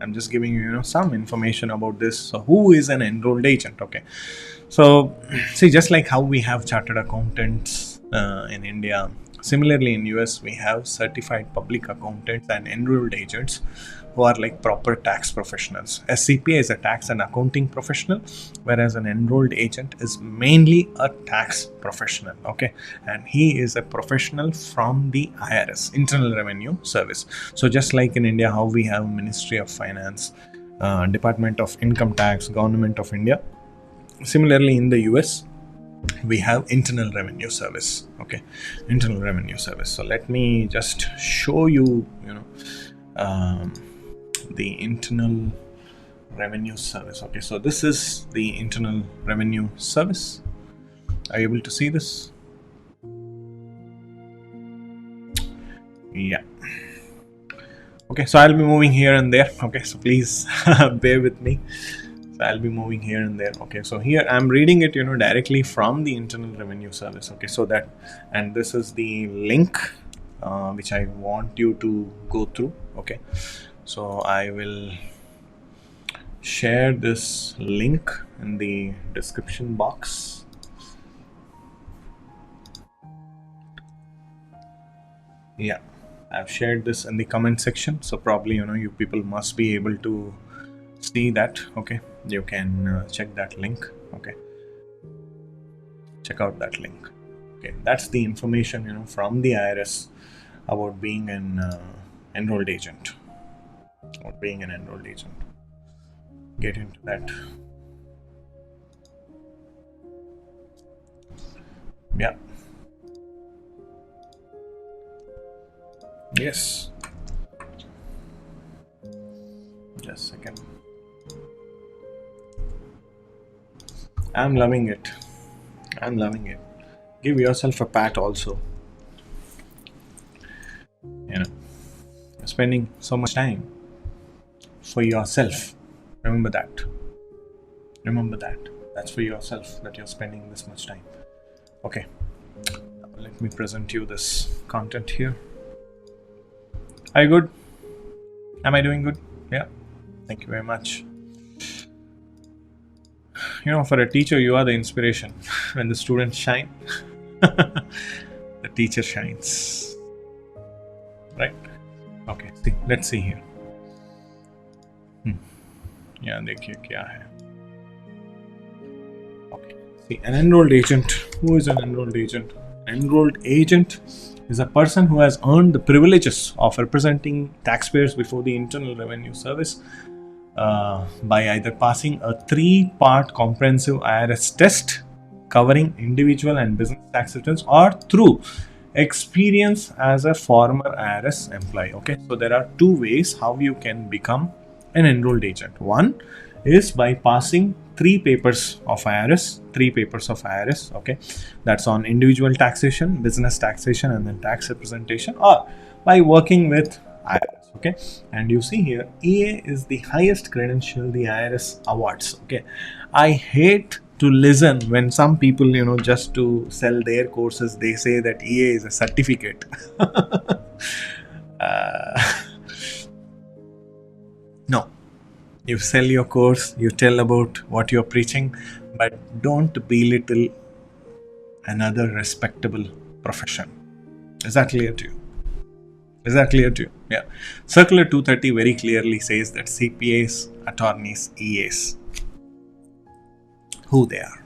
I'm just giving you, some information about this. So who is an enrolled agent? Okay, so see, just like how we have chartered accountants in India, similarly in US we have certified public accountants and enrolled agents who are like proper tax professionals. A CPA is a tax and accounting professional, whereas an enrolled agent is mainly a tax professional. Okay, and he is a professional from the IRS, Internal Revenue Service. So just like in India, how we have Ministry of Finance, Department of Income Tax, Government of India. Similarly, in the US, we have Internal Revenue Service. Okay, Internal Revenue Service. So let me just show you, the Internal Revenue Service. Okay, so this is the Internal Revenue Service. Are you able to see this? Yeah. Okay, so I'll be moving here and there. Okay, so please bear with me. So I'll be moving here and there. Okay, so here I'm reading it, directly from the Internal Revenue Service. Okay, so that, and this is the link which I want you to go through. Okay, so I will share this link in the description box. Yeah, I've shared this in the comment section, so probably you people must be able to see that. Okay, you can check that link. Okay, check out that link. Okay, that's the information from the IRS about being an enrolled agent, or being an enrolled agent. Get into that. Yeah. Yes. Just a second. I'm loving it. I'm loving it. Give yourself a pat also. You're spending so much time for yourself. Remember that. Remember that. That's for yourself that you're spending this much time. Okay. Let me present you this content here. Are you good? Am I doing good? Yeah. Thank you very much. For a teacher, you are the inspiration. When the students shine, the teacher shines. Right? Okay. See, let's see here. Yeah, देखिए क्या है. Okay. See, an enrolled agent. Who is an enrolled agent? Enrolled agent is a person who has earned the privileges of representing taxpayers before the Internal Revenue Service by either passing a 3-part comprehensive IRS test covering individual and business tax returns, or through experience as a former IRS employee. Okay, so there are 2 ways how you can become an enrolled agent. One is by passing 3 papers of IRS. Okay, that's on individual taxation, business taxation, and then tax representation, or by working with IRS. Okay, and you see here, EA is the highest credential the IRS awards. Okay, I hate to listen when some people, just to sell their courses, they say that EA is a certificate. No, you sell your course, you tell about what you're preaching, but don't belittle another respectable profession. Is that clear to you? Yeah. Circular 230 very clearly says that CPAs, attorneys, EAs, who they are.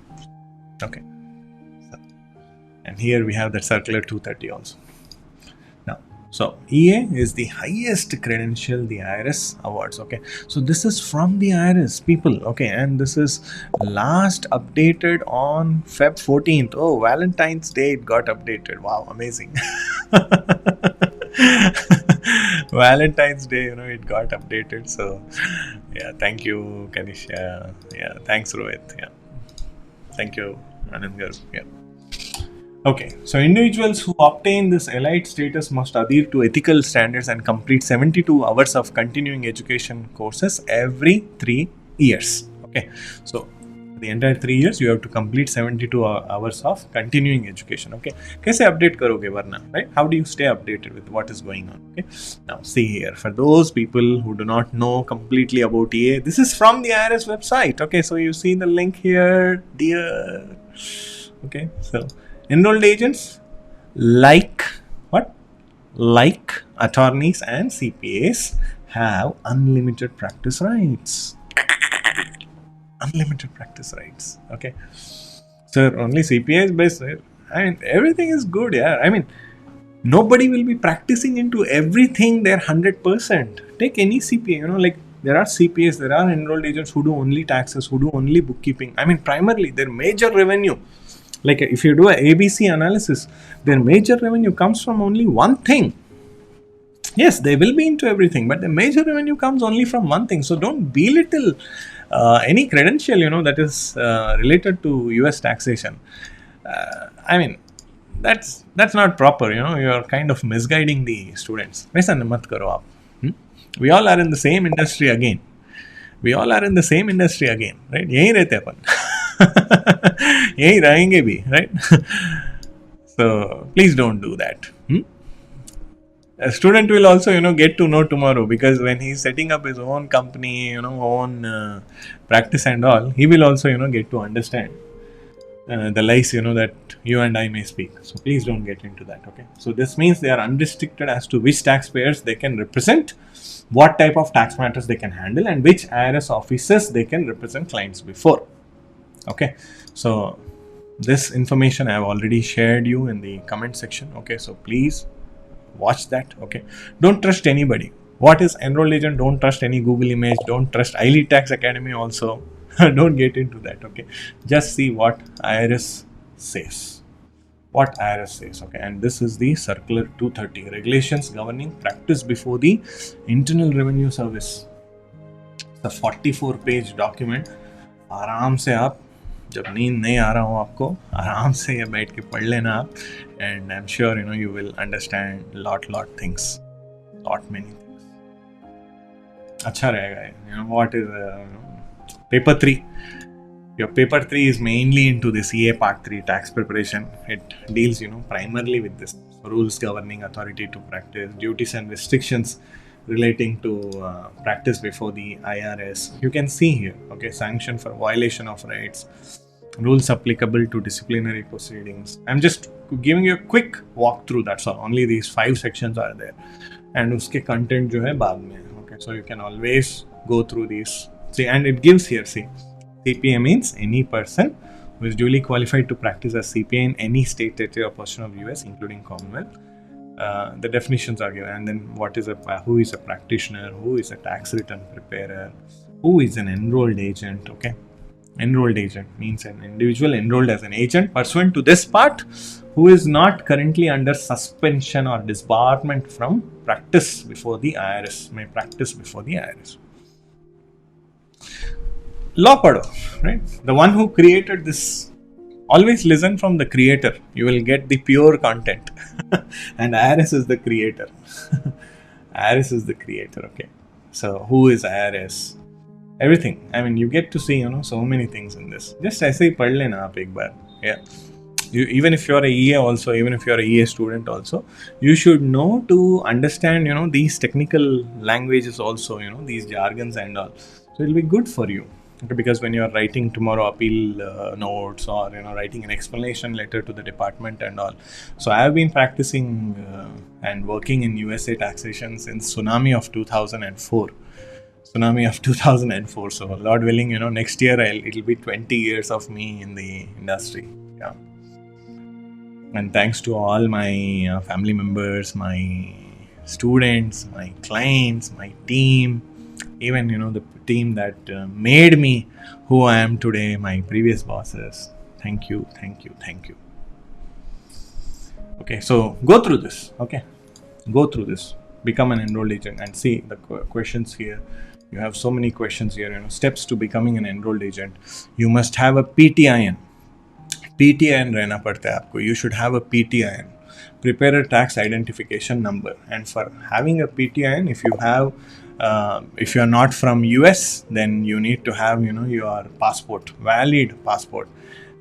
Okay. And here we have that Circular 230 also. Now, so EA is the highest credential the IRS awards. Okay, so this is from the IRS, people. Okay, and this is last updated on Feb 14th. Oh, Valentine's Day it got updated. Wow, amazing. Valentine's Day, it got updated. So yeah, thank you, Kanish. Yeah, thanks, Rohit. Yeah, thank you, Anand Garu. Yeah. Okay, so individuals who obtain this elite status must adhere to ethical standards and complete 72 hours of continuing education courses every 3 years. Okay, so The entire 3 years you have to complete 72 hours of continuing education. Okay, कैसे update करोगे वरना, right? How do you stay updated with what is going on? Okay, now see here, for those people who do not know completely about EA, this is from the IRS website. Okay, so you see the link here, dear. Okay, so enrolled agents, like what? Like attorneys and CPAs, have unlimited practice rights. Unlimited practice rights. Okay, so only CPA is best. I mean, everything is good. Yeah, I mean, nobody will be practicing into everything their 100%. Take any CPA, like there are CPAs, there are enrolled agents who do only taxes, who do only bookkeeping. I mean, primarily their major revenue, like if you do a ABC analysis, their major revenue comes from only one thing. Yes, they will be into everything, but the major revenue comes only from one thing. So don't belittle any credential, that is related to US taxation. I mean, that's not proper. You are kind of misguiding the students. We all are in the same industry again. Right? यहीं रहते अपन. यहीं रहेंगे भी, right? So please don't do that. A student will also, get to know tomorrow, because when he's setting up his own company, own practice and all, he will also, get to understand the lies, that you and I may speak. So please don't get into that. Okay. So this means they are unrestricted as to which taxpayers they can represent, what type of tax matters they can handle, and which IRS offices they can represent clients before. Okay. So this information I have already shared you in the comment section. Okay. So please watch that. Okay, don't trust anybody. What is enrolled agent? Don't trust any Google image. Don't trust iLead Tax Academy also. Don't get into that. Okay, just see what IRS says. Okay, and this is the circular 230, regulations governing practice before the Internal Revenue Service. The 44-page document. आराम से आप, जब नींद नहीं आ रहा हो आपको, आराम से ये बैठ के पढ़ लेना आप, and I'm sure you will understand lot things, many things. अच्छा रहेगा ये. What is paper 3? Your paper 3 is mainly into this EA Part 3 tax preparation. It deals primarily with this rules governing authority to practice, duties and restrictions relating to practice before the IRS. You can see here, okay, sanction for violation of rights, rules applicable to disciplinary proceedings. I'm just giving you a quick walkthrough, that's all. Only these 5 sections are there, and uske content jo hai baad mein. Okay, so you can always go through these. See, and it gives here, see, CPA means any person who is duly qualified to practice as CPA in any state, territory or portion of US, including Commonwealth. The definitions are given, and then who is a practitioner, who is a tax return preparer, who is an enrolled agent. Okay, enrolled agent means an individual enrolled as an agent pursuant to this part, who is not currently under suspension or disbarment from practice before the IRS, may practice before the IRS. Law padho, right? The one who created this. Always listen from the creator. You will get the pure content. And IRS is the creator. IRS is the creator. Okay. So who is IRS? Everything. I mean, you get to see, so many things in this. Just ऐसे ही पढ़ लेना आप एक बार. Yeah. Even if you're a EA also, even if you're a EA student also, you should know to understand, these technical languages also, these jargons and all. So it'll be good for you. Okay, because when you are writing tomorrow appeal notes, or writing an explanation letter to the department and all. So I have been practicing and working in USA taxation since tsunami of 2004. So Lord willing, next year it'll be 20 years of me in the industry. Yeah. And thanks to all my family members, my students, my clients, my team, even the team that made me who I am today, my previous bosses. Thank you. Okay, so go through this. Okay, become an enrolled agent and see the questions here. You have so many questions here. Steps to becoming an enrolled agent. You must have a PTIN. PTIN रहना पड़ता है आपको. You should have a PTIN, Preparer Tax Identification Number. And for having a PTIN, if you have If you are not from US, then you need to have your passport, valid passport,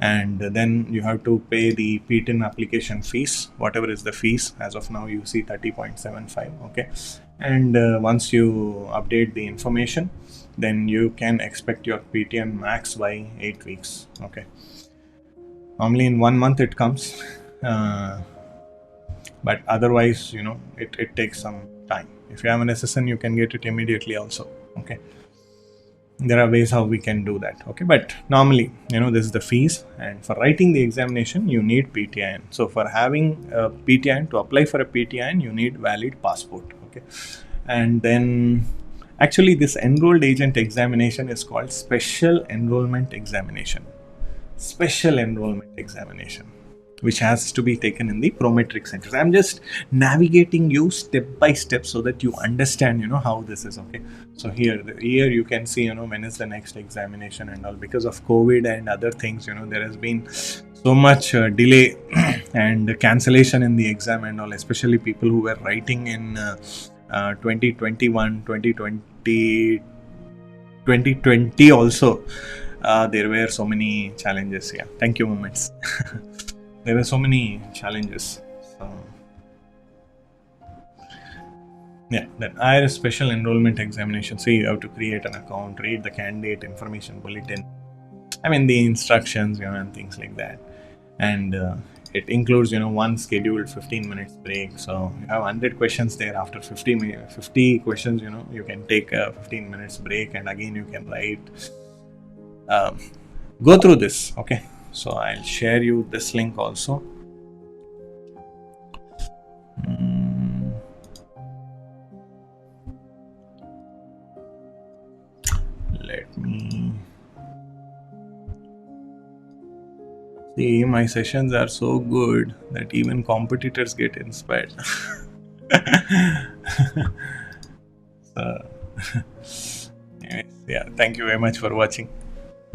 and then you have to pay the PTIN application fees, whatever is the fees. As of now you see 30.75. Okay, and once you update the information, then you can expect your PTN max by 8 weeks. Okay, normally in 1 month it comes, but otherwise it takes some time. If you have an SSN, you can get it immediately also. Okay, there are ways how we can do that. Okay, but normally this is the fees, and for writing the examination you need PTIN. So for having a PTIN, to apply for a PTIN, you need valid passport. Okay, and then actually this enrolled agent examination is called special enrollment examination. Special enrollment examination, which has to be taken in the prometric centers. I'm just navigating you step by step so that you understand how this is. Okay, so here you can see when is the next examination and all. Because of COVID and other things, there has been so much delay and cancellation in the exam and all, especially people who were writing in 2021, 2020, 2020 also. There were so many challenges. Yeah, thank you, moments. There were so many challenges. So yeah, that IRS special enrollment examination. So you have to create an account, read the candidate information bulletin, the instructions, and things like that. And it includes one scheduled 15 minutes break. So you have 100 questions there. After 50 questions, you can take a 15 minutes break, and again you can write. Go through this. Okay, so I'll share you this link also. Let me see. My sessions are so good that even competitors get inspired. So yeah, thank you very much for watching.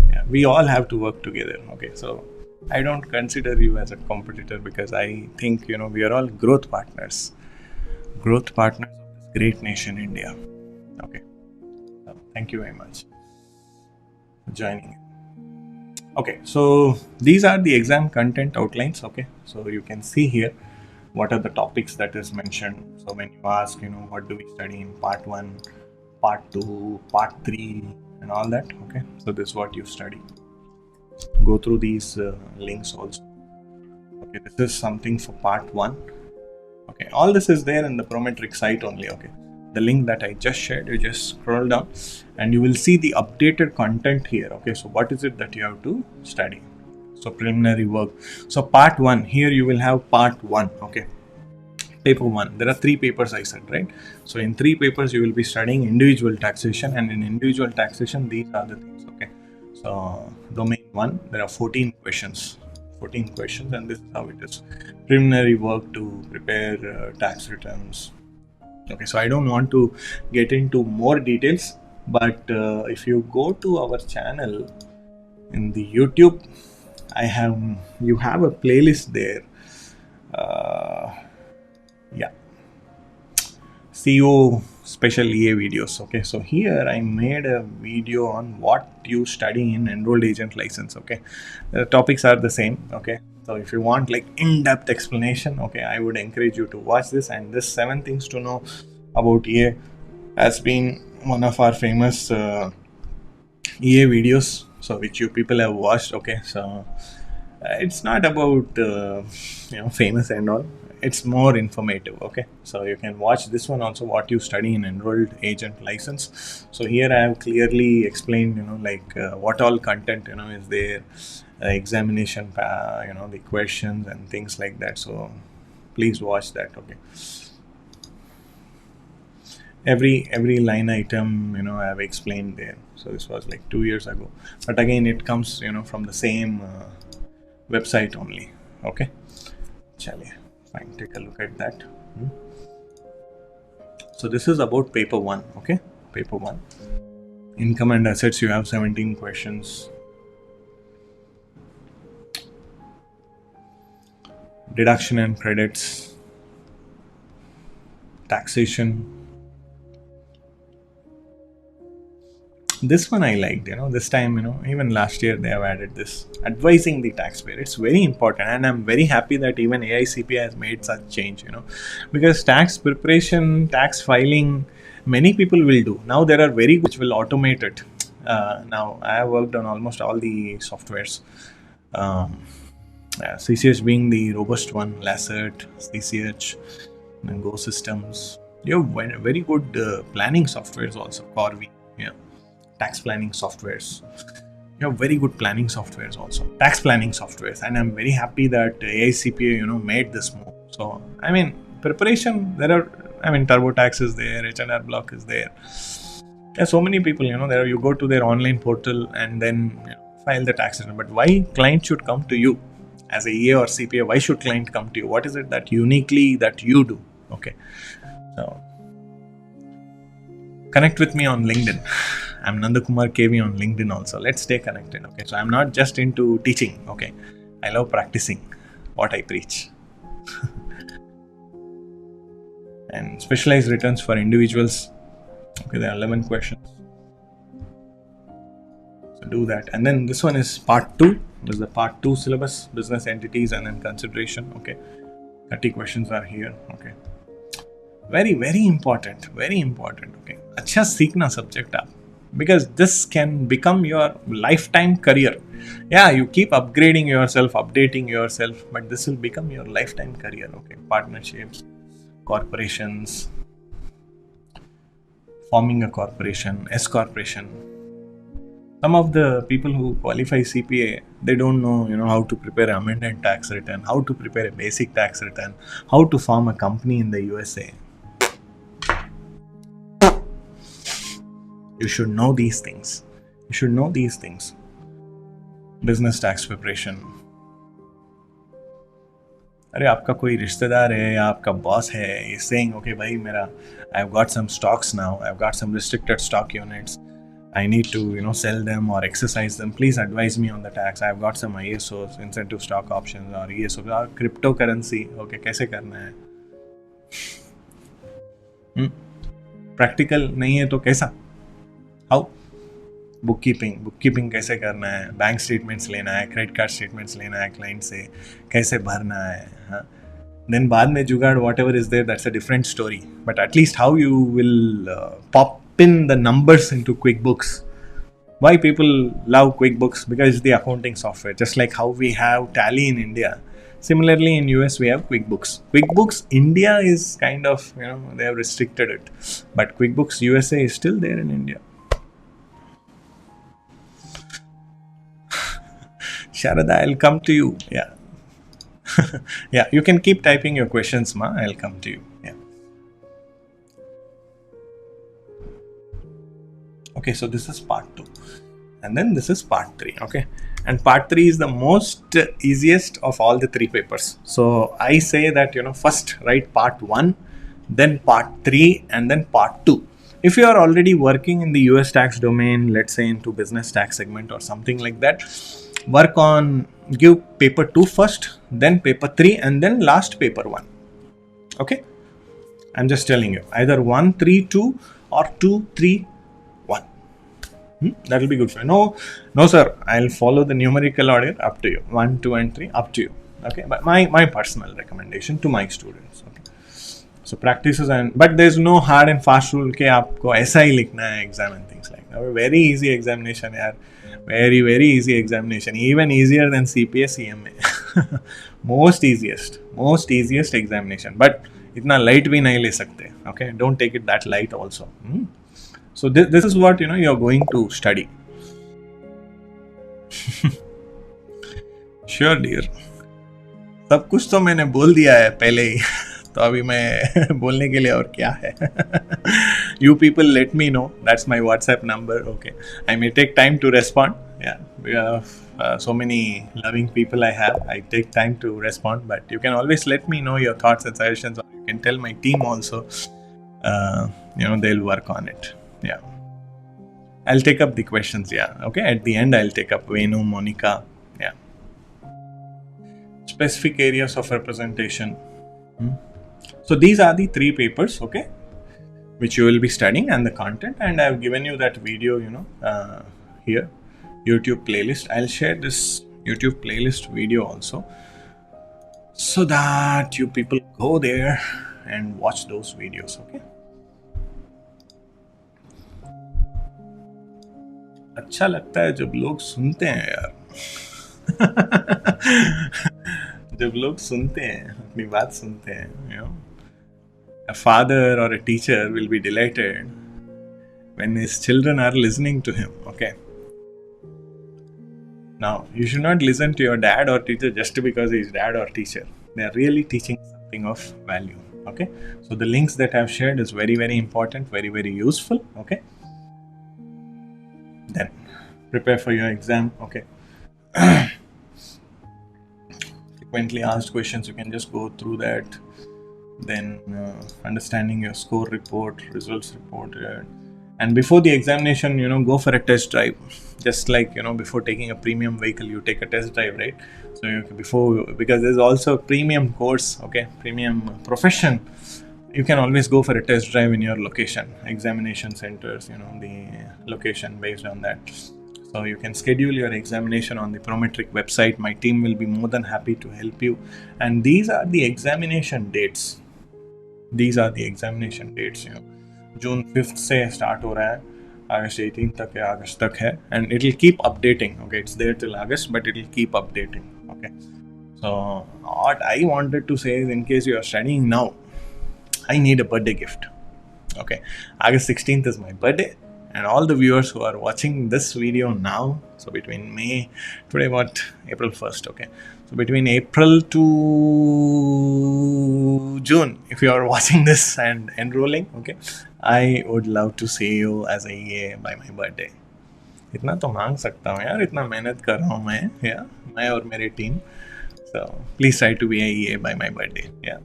Yeah, we all have to work together. Okay, so I don't consider you as a competitor, because I think we are all growth partners of this great nation, India. Okay, so thank you very much for joining. Okay, so these are the exam content outlines. Okay, so you can see here what are the topics that is mentioned. So when you ask what do we study in part 1, part 2, part 3 and all that. Okay, so this is what you study. Go through these links also. Okay, this is something for part 1. Okay, all this is there in the Prometric site only. Okay, the link that I just shared, you just scroll down and you will see the updated content here. Okay, so what is it that you have to study? So preliminary work. So part 1, here you will have part 1. Okay, paper 1, there are 3 papers I said, right? So in 3 papers you will be studying individual taxation, and in individual taxation these are the things. Okay, so domain 1, there are 14 questions, and this is how it is. Preliminary work to prepare tax returns. Okay, so I don't want to get into more details, but if you go to our channel in the YouTube, you have a playlist there. Yeah, CO special EA videos. Okay, so here I made a video on what you study in enrolled agent license. Okay, the topics are the same. Okay, so if you want like in-depth explanation, okay, I would encourage you to watch this. And this 7 things to know about EA has been one of our famous EA videos, so which you people have watched. Okay, so it's not about famous and all, it's more informative. Okay, so you can watch this one also, what you study in enrolled agent license. So here I have clearly explained what all content is there, examination the questions and things like that. So please watch that. Okay, every line item I have explained there. So this was like 2 years ago, but again it comes from the same website only. Okay, chaliye, fine, take a look at that. So this is about paper 1. Okay, paper 1, income and assets, you have 17 questions. Deduction and credits, taxation, This one I liked, this time, even last year they have added this, advising the taxpayer. It's very important, and I'm very happy that even AICPA has made such change, because tax preparation, tax filing, many people will do. Now there are very good which will automate it. Now I have worked on almost all the softwares. CCH being the robust one, Lacert, CCH, and Go Systems. You have very good planning softwares also, Corvi, tax planning softwares. You have very good planning softwares also, tax planning softwares, and I'm very happy that AICPA, made this move. So, I mean, preparation, TurboTax is there, H&R Block is there. There are so many people, there you go to their online portal and then file the tax return. But why client should come to you as a EA or CPA? Why should client come to you? What is it that uniquely that you do? Okay, so connect with me on LinkedIn. I'm Nanda Kumar K V on LinkedIn also. Let's stay connected. Okay, so I'm not just into teaching. Okay, I love practicing what I preach. And specialized returns for individuals. Okay, there are 11 questions. So do that. And then this one is part 2. This is the part 2 syllabus, business entities and then consideration. Okay, 30 questions are here. Okay, very, very important. Very important. Okay, अच्छा सीखना subject आप, because this can become your lifetime career. Yeah, you keep upgrading yourself, updating yourself, but this will become your lifetime career. Okay, partnerships, corporations, forming a corporation, S corporation. Some of the people who qualify CPA, they don't know, how to prepare amended tax return, how to prepare a basic tax return, how to form a company in the USA. You should know these things. You should know these things. Business tax preparation. अरे आपका कोई रिश्तेदार है या आपका boss है, is saying, okay भाई मेरा, I've got some stocks now, I've got some restricted stock units, I need to sell them or exercise them, please advise me on the tax, I've got some ISOs, incentive stock options or ESOs or cryptocurrency, okay कैसे करना है? Practical नहीं है तो कैसा? How? Bookkeeping कैसे करना है, बैंक स्टेटमेंट्स लेना है, क्रेडिट कार्ड स्टेटमेंट्स लेना है क्लाइंट से, कैसे भरना है, हाँ. देन बाद में जुगाड़ whatever is there, that's a different story, but at least how you will pop in the numbers into QuickBooks. Why people love QuickBooks? Because it's the accounting software, just like how we have Tally in India. Similarly in US we have QuickBooks India is kind of, they have restricted it, but QuickBooks USA is still there in India. Sharada, I'll come to you. Yeah. Yeah, you can keep typing your questions, ma. I'll come to you. Yeah. Okay, so this is part 2. And then this is part 3. Okay. And part 3 is the most easiest of all the 3 papers. So I say that, first write part 1, then part 3, and then part 2. If you are already working in the US tax domain, let's say into business tax segment or something like that, work on, give paper 2 first, then paper 3, and then last paper 1. Okay, I'm just telling you, either 1, 3, 2 or 2, 3, 1. That will be good for you. No sir, I'll follow the numerical order, up to you. 1, 2 and 3, up to you. Okay, but my personal recommendation to my students. Okay, so practices, but there's no hard and fast rule के आपको ऐसा ही लिखना है exam and things like that. Very easy examination यार. Very, very easy examination, even easier than CPA CMA. most easiest examination, but इतना light भी नहीं ले सकते. Okay, don't take it that light also. So this is what you're going to study. Sure dear, सब कुछ तो मैंने बोल दिया है पहले ही. तो अभी मैं बोलने के लिए और क्या है? You people let me know. That's my WhatsApp number. Okay, I may take time to respond. Yeah, we have so many loving people I have. I take time to respond, but you can always let me know your thoughts and suggestions, or you can tell my team also. They'll work on it. Yeah, I'll take up the questions. Yeah, okay. At the end, I'll take up Venu, Monica. Yeah, specific areas of representation. So these are the 3 papers. Okay, which you will be studying, and the content. And I've given you that video, here, YouTube playlist. I'll share this YouTube playlist video also, so that you people go there and watch those videos. Okay. अच्छा लगता है जब लोग सुनते हैं यार. जब लोग सुनते हैं, अपनी बात सुनते हैं, a father or a teacher will be delighted when his children are listening to him. Okay. Now, you should not listen to your dad or teacher just because he is dad or teacher. They are really teaching something of value. Okay. So the links that I've shared is very, very important, very, very useful. Okay. Then prepare for your exam. Okay. Frequently asked questions, you can just go through that. Then understanding your score report, results report, and before the examination, go for a test drive. Just like before taking a premium vehicle, you take a test drive, right? So because there's also a premium course, okay, premium profession, you can always go for a test drive in your location, examination centers, the location based on that. So you can schedule your examination on the Prometric website. My team will be more than happy to help you. And these are the examination dates. June 5th से start हो रहा है, August 18th तक है, August तक है, and it will keep updating. Okay, it's there till August, but it will keep updating. Okay, so what I wanted to say is, in case you are studying now, I need a birthday gift. Okay, August 16th is my birthday, and all the viewers who are watching this video now, so between April 1st, okay, so between April to June, if you are watching this and enrolling, okay, I would love to see you as a EA by my birthday. इतना तो मांग सकता हूँ यार, इतना मेहनत कर रहा हूँ मैं और मेरी team. So please try to be a EA by my birthday. Yeah.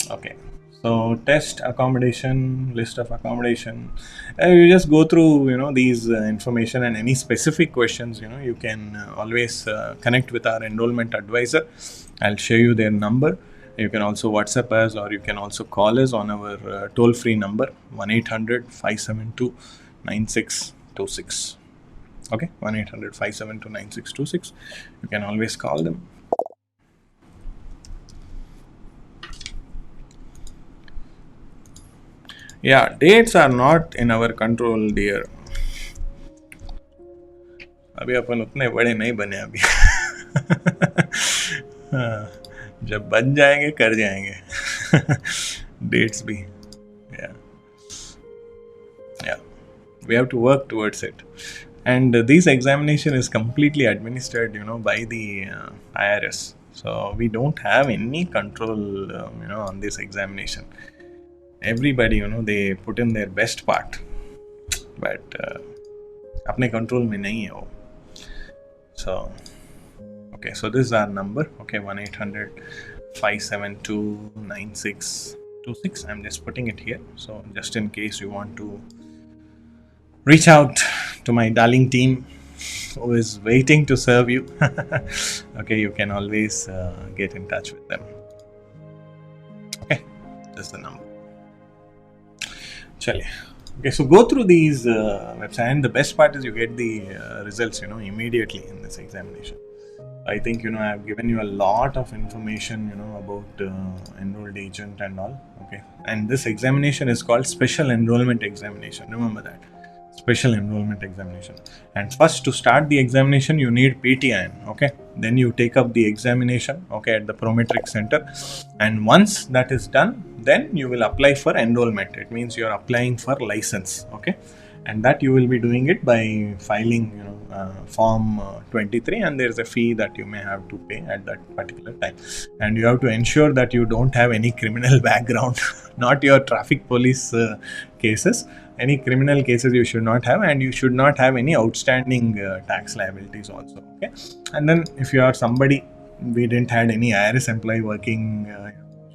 Okay. So test accommodation, list of accommodation. You just go through these information, and any specific questions you can always connect with our enrollment advisor. I'll share you their number. You can also WhatsApp us, or you can also call us on our toll-free number 1-800-572-9626. Okay, 1-800-572-9626. You can always call them. Yeah, dates are not in our control, dear. अभी अपन उतने बड़े नहीं बने अभी. जब बन जाएंगे कर जाएंगे. Dates भी. Yeah. We have to work towards it. And this examination is completely administered, by the IRS. So we don't have any control, on this examination. Everybody, they put in their best part, but अपने control में नहीं है वो. So, okay, so this is our number. Okay, 1-800-572-9626. I'm just putting it here. So just in case you want to reach out to my darling team who is waiting to serve you, okay, you can always get in touch with them. Okay, that's the number. Chale. Okay, so go through these websites, and the best part is you get the results, immediately in this examination. I think, I've given you a lot of information, about enrolled agent and all. Okay, and this examination is called Special Enrollment Examination. Remember that. Special Enrollment Examination. And first, to start the examination, you need PTIN. Okay, then you take up the examination, okay, at the Prometric Center, and once that is done, then you will apply for enrollment. It means you are applying for license. Okay, and that you will be doing it by filing form 23, and there is a fee that you may have to pay at that particular time. And you have to ensure that you don't have any criminal background, not your traffic police cases. Any criminal cases you should not have, and you should not have any outstanding tax liabilities also. Okay, and then if you are somebody, we didn't had any IRS employee working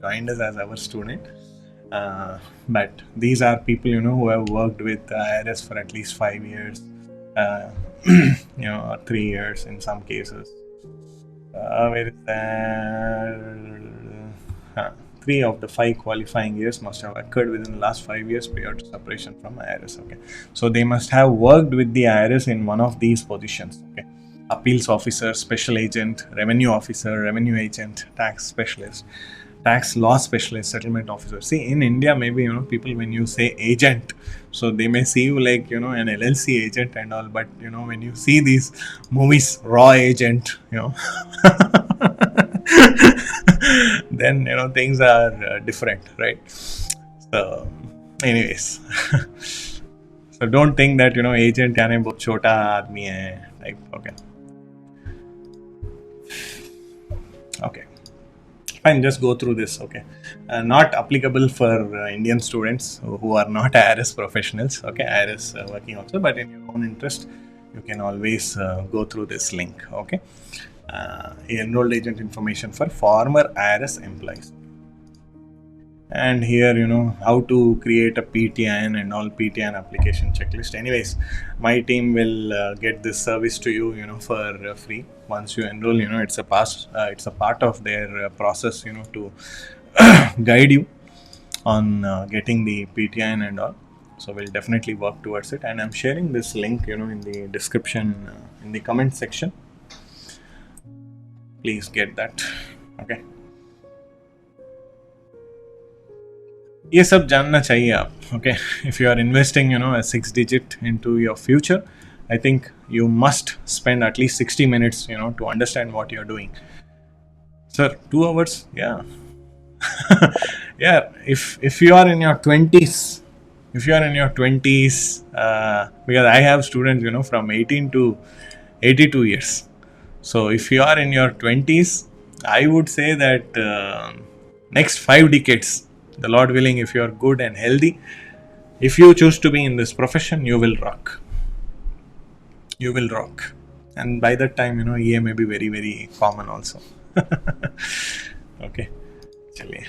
joined us as our student, but these are people who have worked with IRS for at least 5 years, or 3 years in some cases. Where is that? 3 of the 5 qualifying years must have occurred within the last 5 years prior to separation from IRS. Okay, so they must have worked with the IRS in one of these positions. Okay, appeals officer, special agent, revenue officer, revenue agent, tax specialist, tax law specialist, settlement officer. See, in India, maybe people, when you say agent, so they may see you like an LLC agent and all, but when you see these movies, raw agent, then things are different, right? So anyways, so don't think that agent यानी बहुत छोटा आदमी है type. Okay, fine, just go through this. Okay, not applicable for Indian students who are not IRS professionals. Okay, IRS working also, but in your own interest, you can always go through this link. Okay, enrolled agent information for former IRS employees. And here how to create a PTIN and all, PTIN application checklist. Anyways, my team will get this service to you for free once you enroll. It's a part of their process to guide you on getting the PTIN and all. So we'll definitely work towards it, and I'm sharing this link in the description, in the comment section. Please get that. Okay, ये सब जानना चाहिए आप. Okay, if you are investing a 6 digit into your future, I think you must spend at least 60 minutes to understand what you're doing. Sir, 2 hours? Yeah. Yeah, if you are in your 20s, because I have students from 18 to 82 years. So if you are in your 20s, I would say that next 5 decades, the Lord willing, if you are good and healthy, if you choose to be in this profession, you will rock. You will rock. And by that time, EA may be very, very common also. Okay. Chaliye.